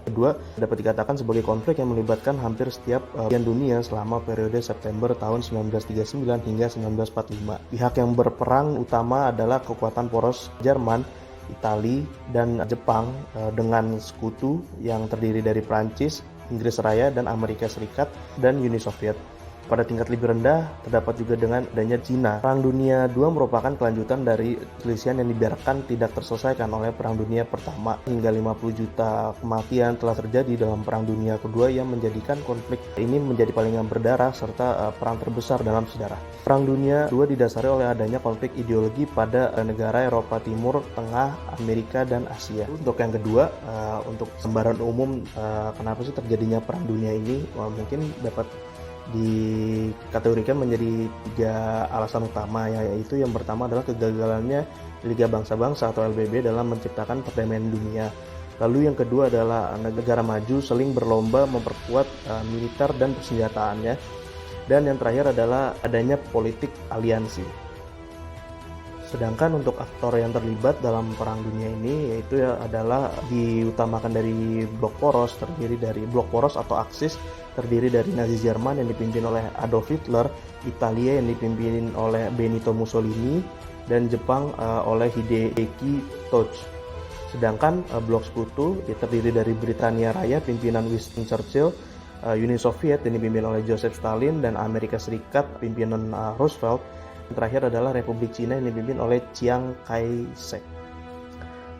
Kedua, dapat dikatakan sebagai konflik yang melibatkan hampir setiap bagian dunia selama periode September tahun 1939 hingga 1945. Pihak yang berperang utama adalah kekuatan poros Jerman, Italia, dan Jepang dengan sekutu yang terdiri dari Prancis, Inggris Raya, dan Amerika Serikat, dan Uni Soviet. Pada tingkat lebih rendah, terdapat juga dengan adanya Cina. Perang Dunia II merupakan kelanjutan dari perselisihan yang dibiarkan tidak terselesaikan oleh Perang Dunia Pertama. Hingga 50 juta kematian telah terjadi dalam Perang Dunia Kedua yang menjadikan konflik ini menjadi paling berdarah serta perang terbesar dalam sejarah. Perang Dunia II didasari oleh adanya konflik ideologi pada negara Eropa Timur, Tengah, Amerika, dan Asia. Untuk yang kedua, untuk gambaran umum kenapa sih terjadinya Perang Dunia ini, mungkin dapat dikategorikan menjadi 3 alasan utama, yaitu yang pertama adalah kegagalannya Liga Bangsa-Bangsa atau LBB dalam menciptakan perdamaian dunia. Lalu yang kedua adalah negara maju saling berlomba memperkuat militer dan persenjataannya. Dan yang terakhir adalah adanya politik aliansi. Sedangkan untuk aktor yang terlibat dalam Perang Dunia ini yaitu adalah diutamakan dari blok poros, terdiri dari blok poros atau Axis, terdiri dari Nazi Jerman yang dipimpin oleh Adolf Hitler, Italia yang dipimpin oleh Benito Mussolini, dan Jepang oleh Hideki Tojo. Sedangkan blok sekutu terdiri dari Britania Raya pimpinan Winston Churchill, Uni Soviet yang dipimpin oleh Joseph Stalin, dan Amerika Serikat pimpinan Roosevelt. Terakhir adalah Republik Cina yang dipimpin oleh Chiang Kai-shek.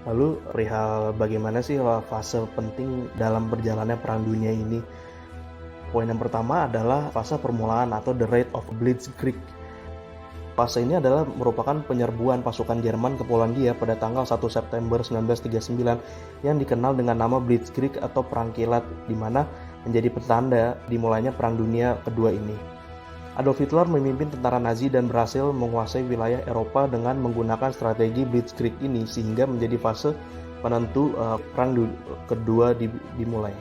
Lalu perihal bagaimana sih fase penting dalam perjalanannya Perang Dunia ini? Poin yang pertama adalah fase permulaan atau the Raid of Blitzkrieg. Fase ini adalah merupakan penyerbuan pasukan Jerman ke Polandia pada tanggal 1 September 1939 yang dikenal dengan nama Blitzkrieg atau Perang Kilat, di mana menjadi petanda dimulainya Perang Dunia Kedua ini. Adolf Hitler memimpin tentara Nazi dan berhasil menguasai wilayah Eropa dengan menggunakan strategi Blitzkrieg ini sehingga menjadi fase penentu Perang Kedua dimulai.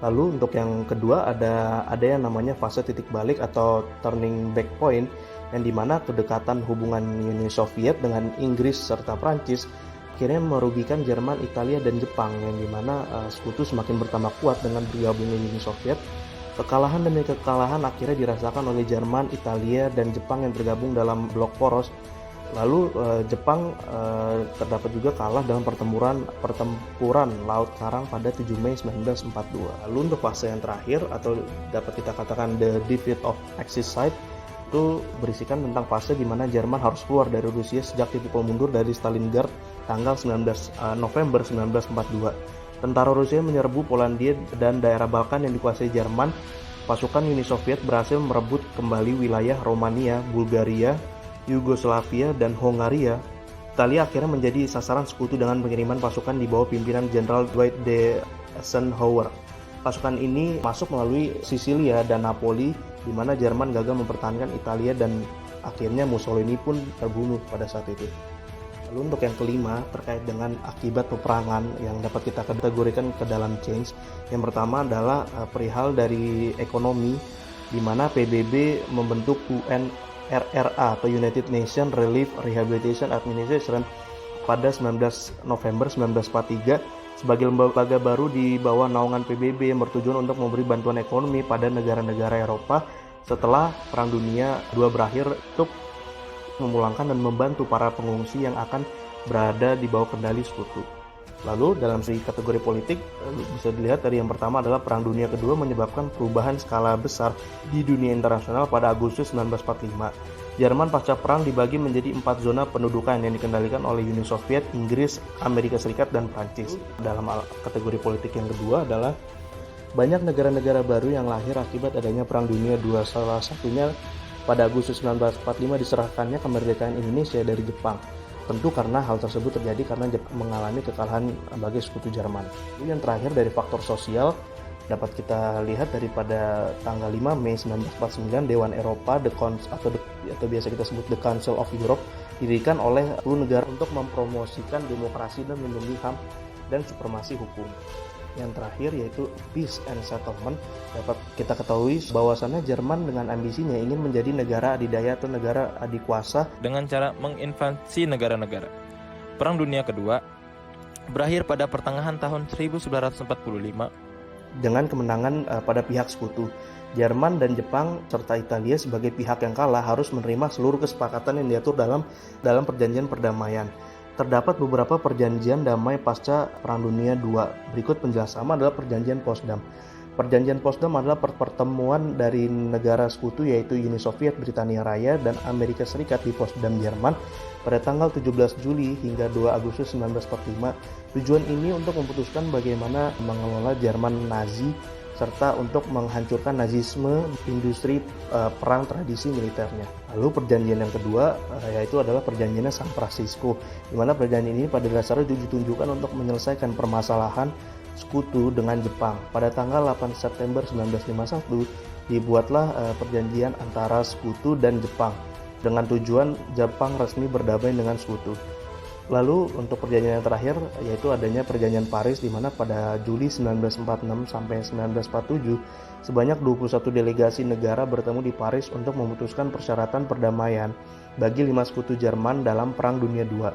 Lalu untuk yang kedua ada yang namanya fase titik balik atau turning back point, yang dimana kedekatan hubungan Uni Soviet dengan Inggris serta Prancis akhirnya merugikan Jerman, Italia, dan Jepang, yang dimana sekutu semakin bertambah kuat dengan bergabungnya Uni Soviet. Kekalahan demi kekalahan akhirnya dirasakan oleh Jerman, Italia, dan Jepang yang tergabung dalam blok poros. Lalu Jepang terdapat juga kalah dalam pertempuran Laut Karang pada 7 Mei 1942. Lalu untuk fase yang terakhir atau dapat kita katakan the defeat of Axis side itu berisikan tentang fase di mana Jerman harus keluar dari Rusia sejak dipukul mundur dari Stalingrad tanggal 19 November 1942. Tentara Rusia menyerbu Polandia dan daerah Balkan yang dikuasai Jerman. Pasukan Uni Soviet berhasil merebut kembali wilayah Romania, Bulgaria, Yugoslavia, dan Hongaria. Italia akhirnya menjadi sasaran sekutu dengan pengiriman pasukan di bawah pimpinan Jenderal Dwight D. Eisenhower. Pasukan ini masuk melalui Sisilia dan Napoli, di mana Jerman gagal mempertahankan Italia dan akhirnya Mussolini pun terbunuh pada saat itu. Lalu untuk yang kelima terkait dengan akibat peperangan yang dapat kita kategorikan ke dalam change. Yang pertama adalah perihal dari ekonomi, di mana PBB membentuk UNRRA atau United Nations Relief Rehabilitation Administration pada 19 November 1943 sebagai lembaga baru di bawah naungan PBB yang bertujuan untuk memberi bantuan ekonomi pada negara-negara Eropa setelah Perang Dunia II berakhir untuk memulangkan dan membantu para pengungsi yang akan berada di bawah kendali sekutu. Lalu dalam segi kategori politik bisa dilihat dari yang pertama adalah Perang Dunia Kedua menyebabkan perubahan skala besar di dunia internasional pada Agustus 1945. Jerman pasca perang dibagi menjadi 4 zona pendudukan yang dikendalikan oleh Uni Soviet, Inggris, Amerika Serikat, dan Prancis. Dalam kategori politik yang kedua adalah banyak negara-negara baru yang lahir akibat adanya Perang Dunia II. Salah satunya pada Agustus 1945 diserahkannya kemerdekaan Indonesia dari Jepang. Tentu karena hal tersebut terjadi karena Jepang mengalami kekalahan sebagai sekutu Jerman. Yang terakhir dari faktor sosial dapat kita lihat daripada tanggal 5 Mei 1949 Dewan Eropa atau biasa kita sebut The Council of Europe didirikan oleh 10 negara untuk mempromosikan demokrasi dan melindungi HAM dan supremasi hukum. Yang terakhir yaitu Peace and Settlement. Dapat kita ketahui bahwasannya Jerman dengan ambisinya ingin menjadi negara adidaya atau negara adikuasa dengan cara menginvasi negara-negara. Perang Dunia Kedua berakhir pada pertengahan tahun 1945 dengan kemenangan pada pihak sekutu. Jerman dan Jepang serta Italia sebagai pihak yang kalah harus menerima seluruh kesepakatan yang diatur dalam perjanjian perdamaian. Terdapat beberapa perjanjian damai pasca Perang Dunia II. Berikut penjelasan adalah Perjanjian Potsdam. Perjanjian Potsdam adalah pertemuan dari negara sekutu yaitu Uni Soviet, Britania Raya, dan Amerika Serikat di Potsdam, Jerman pada tanggal 17 Juli hingga 2 Agustus 1945. Tujuan ini untuk memutuskan bagaimana mengelola Jerman Nazi serta untuk menghancurkan nazisme industri perang tradisi militernya. Lalu perjanjian yang kedua yaitu adalah perjanjian San Francisco, di mana perjanjian ini pada dasarnya ditunjukkan untuk menyelesaikan permasalahan sekutu dengan Jepang. Pada tanggal 8 September 1951 dibuatlah perjanjian antara sekutu dan Jepang dengan tujuan Jepang resmi berdamai dengan sekutu. Lalu untuk perjanjian yang terakhir yaitu adanya perjanjian Paris, di mana pada Juli 1946 sampai 1947 sebanyak 21 delegasi negara bertemu di Paris untuk memutuskan persyaratan perdamaian bagi 5 sekutu Jerman dalam Perang Dunia II,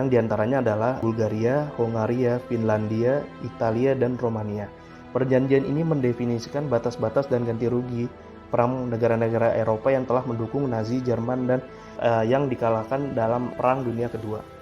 yang diantaranya adalah Bulgaria, Hongaria, Finlandia, Italia, dan Romania. Perjanjian ini mendefinisikan batas-batas dan ganti rugi perang negara-negara Eropa yang telah mendukung Nazi Jerman dan yang dikalahkan dalam Perang Dunia Kedua.